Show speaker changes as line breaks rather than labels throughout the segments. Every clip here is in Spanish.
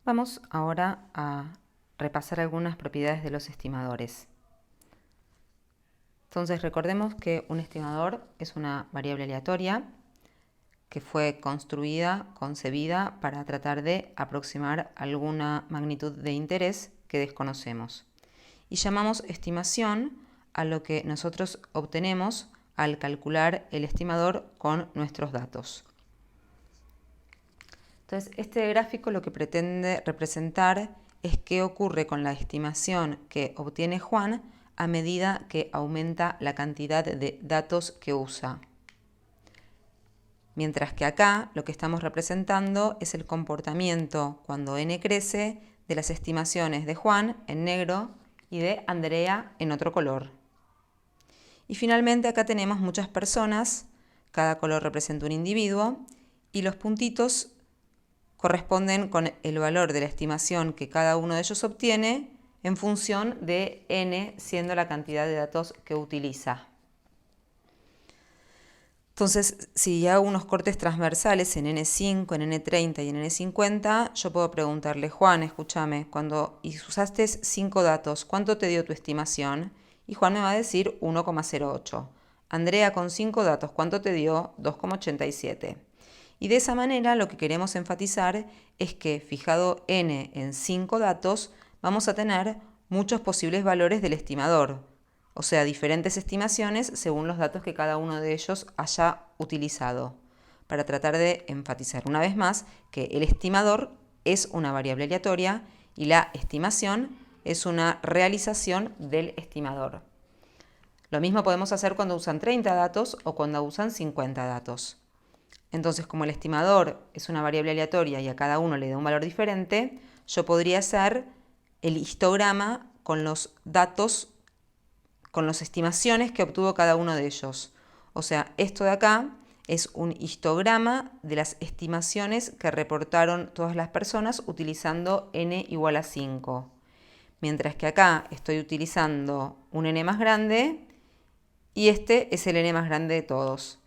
Vamos ahora a repasar algunas propiedades de los estimadores. Entonces recordemos que un estimador es una variable aleatoria que fue construida, concebida para tratar de aproximar alguna magnitud de interés que desconocemos. Y llamamos estimación a lo que nosotros obtenemos al calcular el estimador con nuestros datos. Entonces, este gráfico lo que pretende representar es qué ocurre con la estimación que obtiene Juan a medida que aumenta la cantidad de datos que usa. Mientras que acá lo que estamos representando es el comportamiento cuando n crece de las estimaciones de Juan en negro y de Andrea en otro color. Y finalmente acá tenemos muchas personas, cada color representa un individuo y los puntitos corresponden con el valor de la estimación que cada uno de ellos obtiene en función de n siendo la cantidad de datos que utiliza. Entonces, si hago unos cortes transversales en N5, en N30 y en N50, yo puedo preguntarle, Juan, escúchame, cuando usaste 5 datos, ¿cuánto te dio tu estimación? Y Juan me va a decir 1,08. Andrea, con 5 datos, ¿cuánto te dio? 2,87. Y de esa manera lo que queremos enfatizar es que, fijado n en 5 datos, vamos a tener muchos posibles valores del estimador, o sea, diferentes estimaciones según los datos que cada uno de ellos haya utilizado, para tratar de enfatizar una vez más que el estimador es una variable aleatoria y la estimación es una realización del estimador. Lo mismo podemos hacer cuando usan 30 datos o cuando usan 50 datos. Entonces, como el estimador es una variable aleatoria y a cada uno le da un valor diferente, yo podría hacer el histograma con los datos, con las estimaciones que obtuvo cada uno de ellos. O sea, esto de acá es un histograma de las estimaciones que reportaron todas las personas utilizando n igual a 5. Mientras que acá estoy utilizando un n más grande y este es el n más grande de todos.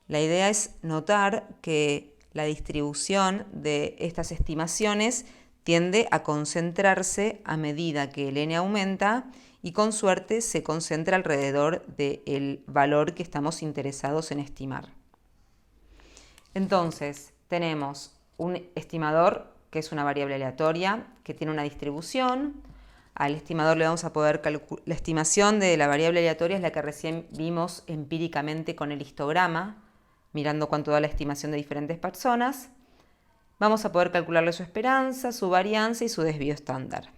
La idea es notar que la distribución de estas estimaciones tiende a concentrarse a medida que el n aumenta y con suerte se concentra alrededor del valor que estamos interesados en estimar. Entonces, tenemos un estimador que es una variable aleatoria que tiene una distribución. Al estimador le vamos a poder calcular. La estimación de la variable aleatoria es la que recién vimos empíricamente con el histograma, mirando cuánto da la estimación de diferentes personas. Vamos a poder calcularle su esperanza, su varianza y su desvío estándar.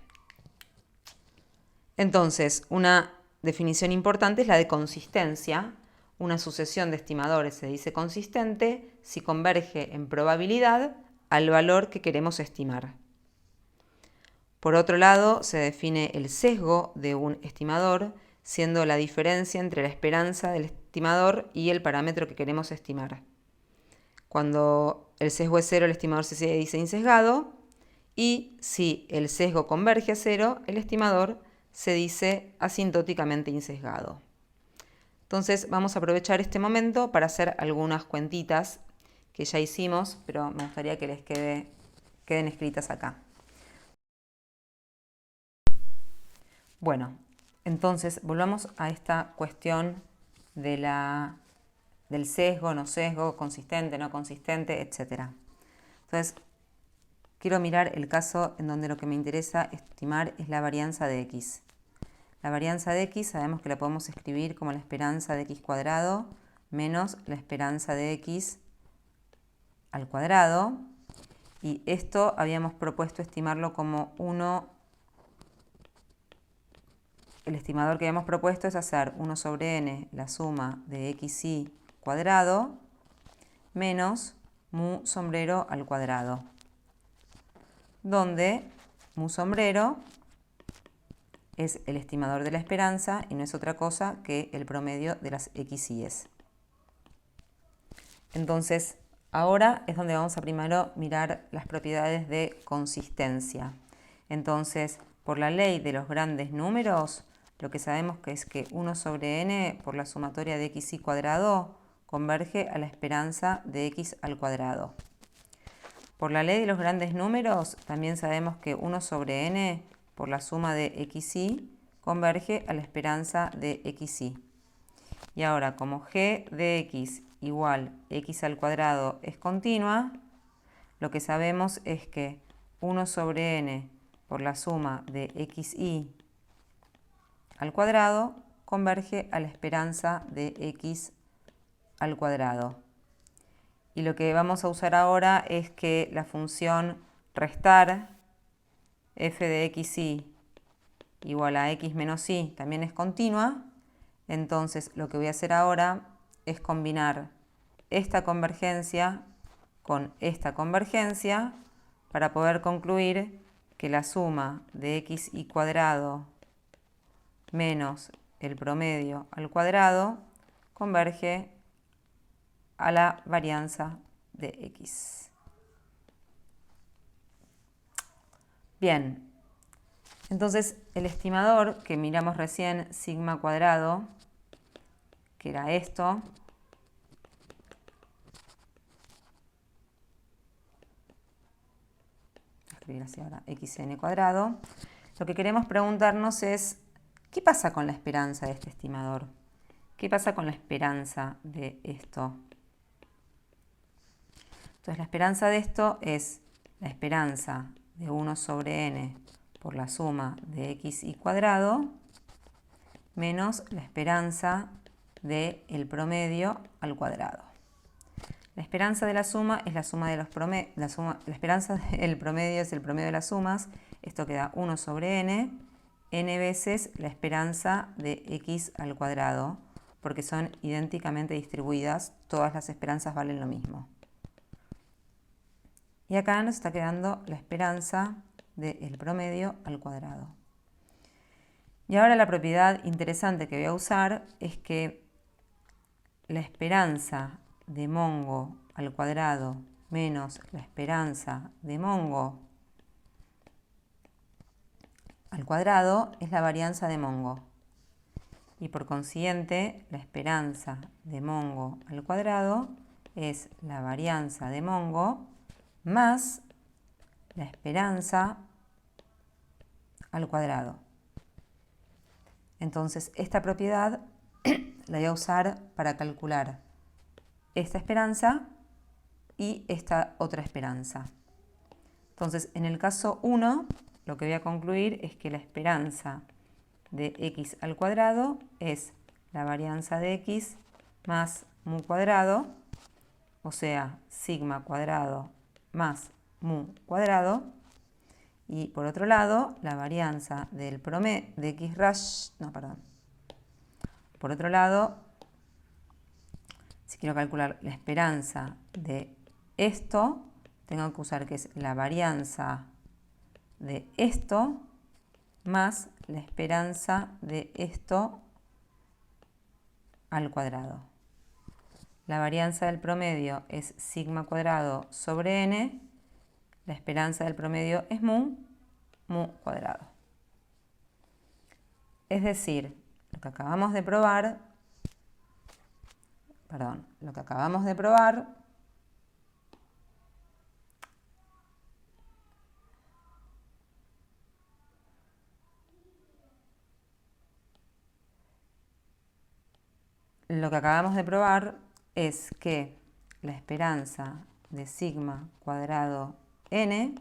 Entonces, una definición importante es la de consistencia. Una sucesión de estimadores se dice consistente si converge en probabilidad al valor que queremos estimar. Por otro lado, se define el sesgo de un estimador, siendo la diferencia entre la esperanza del estimador y el parámetro que queremos estimar. Cuando el sesgo es 0, el estimador se dice insesgado, y si el sesgo converge a 0, el estimador se dice asintóticamente insesgado. Entonces vamos a aprovechar este momento para hacer algunas cuentitas que ya hicimos, pero me gustaría que les queden escritas acá. Bueno, entonces volvamos a esta cuestión del sesgo, no sesgo, consistente, no consistente, etc. Entonces, quiero mirar el caso en donde lo que me interesa estimar es la varianza de x. La varianza de x sabemos que la podemos escribir como la esperanza de x cuadrado menos la esperanza de x al cuadrado. Y esto habíamos propuesto estimarlo como 1. El estimador que habíamos propuesto es hacer 1 sobre n, la suma de xy cuadrado, menos mu sombrero al cuadrado, donde mu sombrero es el estimador de la esperanza y no es otra cosa que el promedio de las xy's. Entonces, ahora es donde vamos a primero mirar las propiedades de consistencia. Entonces, por la ley de los grandes números, lo que sabemos que es que 1 sobre n por la sumatoria de xy cuadrado converge a la esperanza de x al cuadrado. Por la ley de los grandes números, también sabemos que 1 sobre n por la suma de xy converge a la esperanza de xy. Y ahora, como g de x igual x al cuadrado es continua, lo que sabemos es que 1 sobre n por la suma de xy al cuadrado converge a la esperanza de x al cuadrado. Y lo que vamos a usar ahora es que la función restar f de xy igual a x menos y también es continua. Entonces lo que voy a hacer ahora es combinar esta convergencia con esta convergencia para poder concluir que la suma de xy cuadrado menos el promedio al cuadrado converge a la varianza de x. Bien, entonces el estimador que miramos recién, sigma cuadrado, que era esto, voy a escribir así ahora, xn cuadrado, lo que queremos preguntarnos es, ¿qué pasa con la esperanza de este estimador? ¿Qué pasa con la esperanza de esto? Entonces la esperanza de esto es la esperanza de 1 sobre n por la suma de xy cuadrado menos la esperanza del promedio al cuadrado. La esperanza de la suma es la suma de los promedios, la esperanza del promedio es el promedio de las sumas, esto queda 1 sobre n veces la esperanza de x al cuadrado, porque son idénticamente distribuidas, todas las esperanzas valen lo mismo. Y acá nos está quedando la esperanza del promedio al cuadrado. Y ahora la propiedad interesante que voy a usar es que la esperanza de Mongo al cuadrado menos la esperanza de Mongo al cuadrado es la varianza de Mongo. Y por consiguiente, la esperanza de Mongo al cuadrado es la varianza de Mongo más la esperanza al cuadrado. Entonces, esta propiedad la voy a usar para calcular esta esperanza y esta otra esperanza. Entonces, en el caso 1, lo que voy a concluir es que la esperanza de x al cuadrado es la varianza de x más mu cuadrado, o sea, sigma cuadrado más mu cuadrado. Y por otro lado, la varianza del promedio de x rash, Por otro lado, si quiero calcular la esperanza de esto, tengo que usar que es la varianza de esto más la esperanza de esto al cuadrado. La varianza del promedio es sigma cuadrado sobre n. La esperanza del promedio es mu cuadrado. Es decir, lo que acabamos de probar es que la esperanza de sigma cuadrado n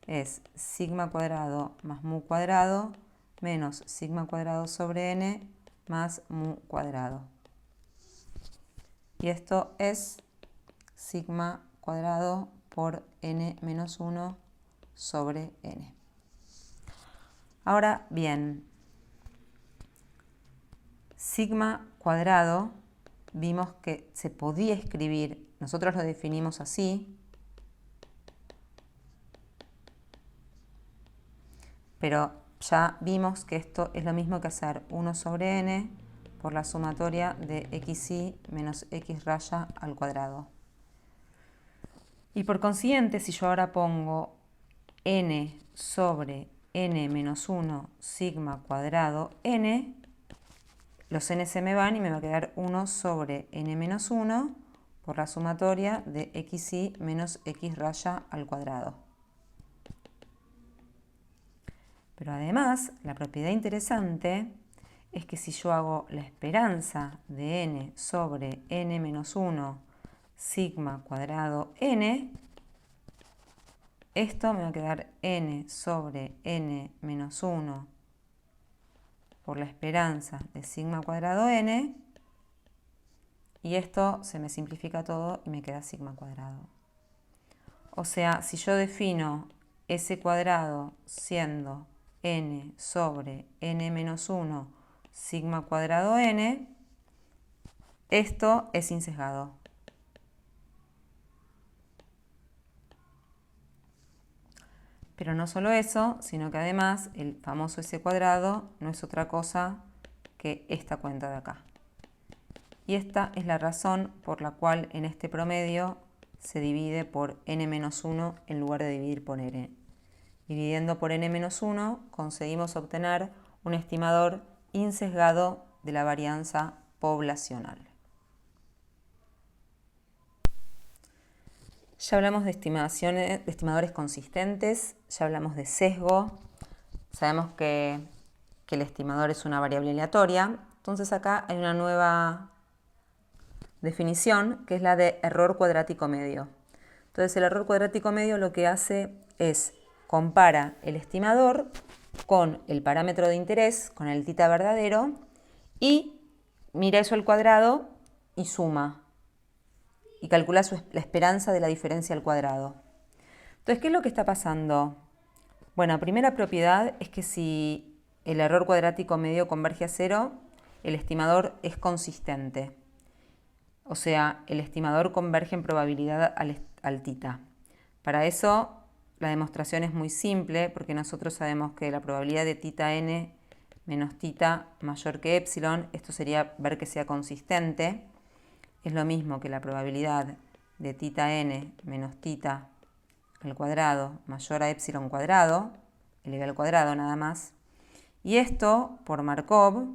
es sigma cuadrado más mu cuadrado menos sigma cuadrado sobre n más mu cuadrado. Y esto es sigma cuadrado por n menos 1 sobre n. Ahora bien, sigma cuadrado vimos que se podía escribir, nosotros lo definimos así, pero ya vimos que esto es lo mismo que hacer 1 sobre n por la sumatoria de xy menos x raya al cuadrado. Y por consiguiente, si yo ahora pongo n sobre n menos 1 sigma cuadrado n, los n se me van y me va a quedar 1 sobre n menos 1 por la sumatoria de xi menos x raya al cuadrado. Pero además, la propiedad interesante es que si yo hago la esperanza de n sobre n menos 1 sigma cuadrado n, esto me va a quedar n sobre n menos 1 por la esperanza de sigma cuadrado n, y esto se me simplifica todo y me queda sigma cuadrado. O sea, si yo defino s cuadrado siendo n sobre n menos 1 sigma cuadrado n, esto es insesgado. Pero no solo eso, sino que además el famoso s cuadrado no es otra cosa que esta cuenta de acá. Y esta es la razón por la cual en este promedio se divide por n-1 en lugar de dividir por n. Dividiendo por n-1 conseguimos obtener un estimador insesgado de la varianza poblacional. Ya hablamos de estimadores consistentes, ya hablamos de sesgo, sabemos que el estimador es una variable aleatoria. Entonces acá hay una nueva definición que es la de error cuadrático medio. Entonces el error cuadrático medio lo que hace es compara el estimador con el parámetro de interés, con el θ verdadero, y mira eso al cuadrado y suma. Y calcula la esperanza de la diferencia al cuadrado. Entonces, ¿qué es lo que está pasando? Bueno, primera propiedad es que si el error cuadrático medio converge a 0, el estimador es consistente. O sea, el estimador converge en probabilidad al θ. Para eso, la demostración es muy simple, porque nosotros sabemos que la probabilidad de θn menos θ mayor que epsilon, esto sería ver que sea consistente. Es lo mismo que la probabilidad de θn menos θ al cuadrado mayor a epsilon cuadrado, elevado al cuadrado nada más. Y esto, por Markov,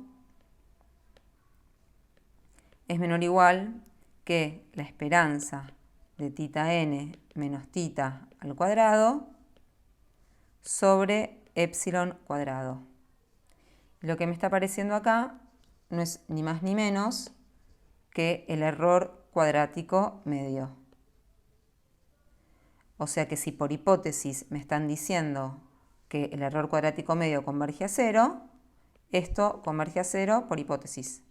es menor o igual que la esperanza de θn menos θ al cuadrado sobre epsilon cuadrado. Lo que me está apareciendo acá no es ni más ni menos que el error cuadrático medio. O sea que si por hipótesis me están diciendo que el error cuadrático medio converge a 0, esto converge a 0 por hipótesis.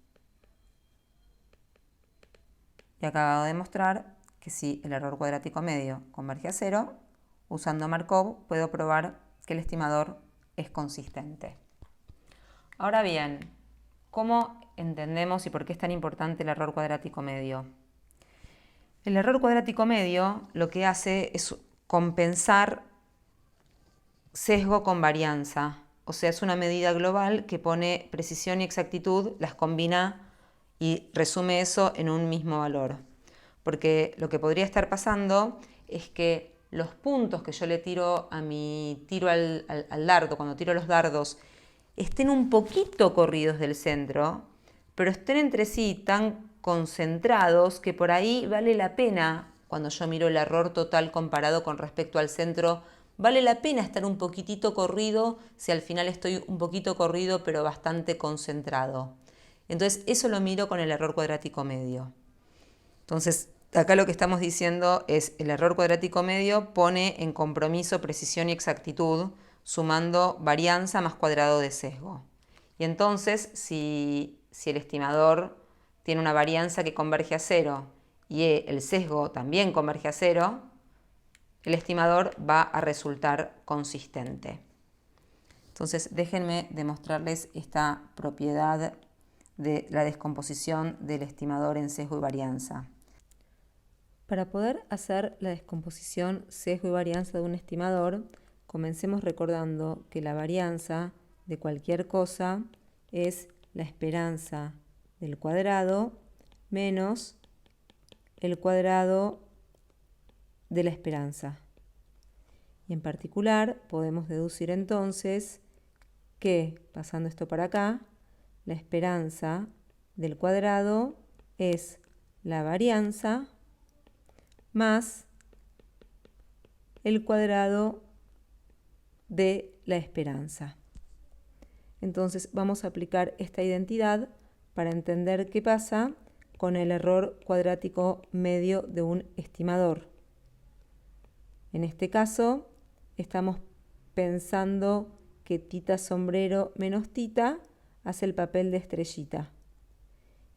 Y acabo de demostrar que si el error cuadrático medio converge a 0, usando Markov puedo probar que el estimador es consistente. Ahora bien, ¿cómo entendemos y por qué es tan importante el error cuadrático medio? El error cuadrático medio lo que hace es compensar sesgo con varianza. O sea, es una medida global que pone precisión y exactitud, las combina y resume eso en un mismo valor. Porque lo que podría estar pasando es que los puntos que yo le tiro a mi tiro al dardo, cuando tiro los dardos, estén un poquito corridos del centro, pero estén entre sí tan concentrados que por ahí vale la pena, cuando yo miro el error total comparado con respecto al centro, vale la pena estar un poquitito corrido si al final estoy un poquito corrido pero bastante concentrado. Entonces eso lo miro con el error cuadrático medio. Entonces acá lo que estamos diciendo es el error cuadrático medio pone en compromiso precisión y exactitud sumando varianza más cuadrado de sesgo. Y entonces si el estimador tiene una varianza que converge a 0 y el sesgo también converge a 0, el estimador va a resultar consistente. Entonces déjenme demostrarles esta propiedad de la descomposición del estimador en sesgo y varianza. Para poder hacer la descomposición sesgo y varianza de un estimador, comencemos recordando que la varianza de cualquier cosa es la esperanza del cuadrado menos el cuadrado de la esperanza. Y en particular podemos deducir entonces que, pasando esto para acá, la esperanza del cuadrado es la varianza más el cuadrado de la esperanza. Entonces vamos a aplicar esta identidad para entender qué pasa con el error cuadrático medio de un estimador. En este caso estamos pensando que tita sombrero menos tita hace el papel de estrellita.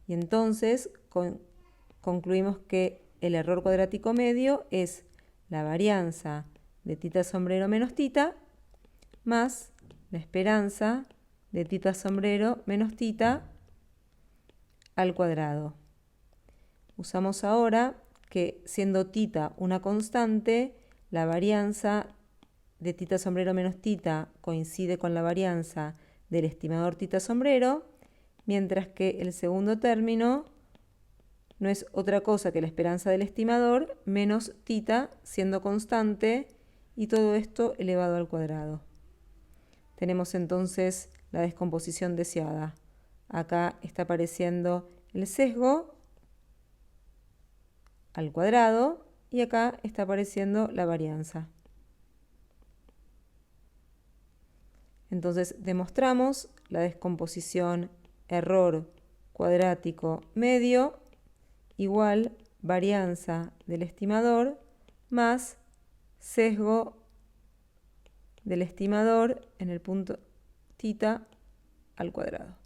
Y entonces concluimos que el error cuadrático medio es la varianza de tita sombrero menos tita más la esperanza de tita sombrero menos tita al cuadrado. Usamos ahora que, siendo tita una constante, la varianza de tita sombrero menos tita coincide con la varianza del estimador tita sombrero, mientras que el segundo término no es otra cosa que la esperanza del estimador menos tita siendo constante, y todo esto elevado al cuadrado. Tenemos entonces la descomposición deseada. Acá está apareciendo el sesgo al cuadrado y acá está apareciendo la varianza. Entonces demostramos la descomposición error cuadrático medio igual varianza del estimador más sesgo del estimador en el punto tita al cuadrado.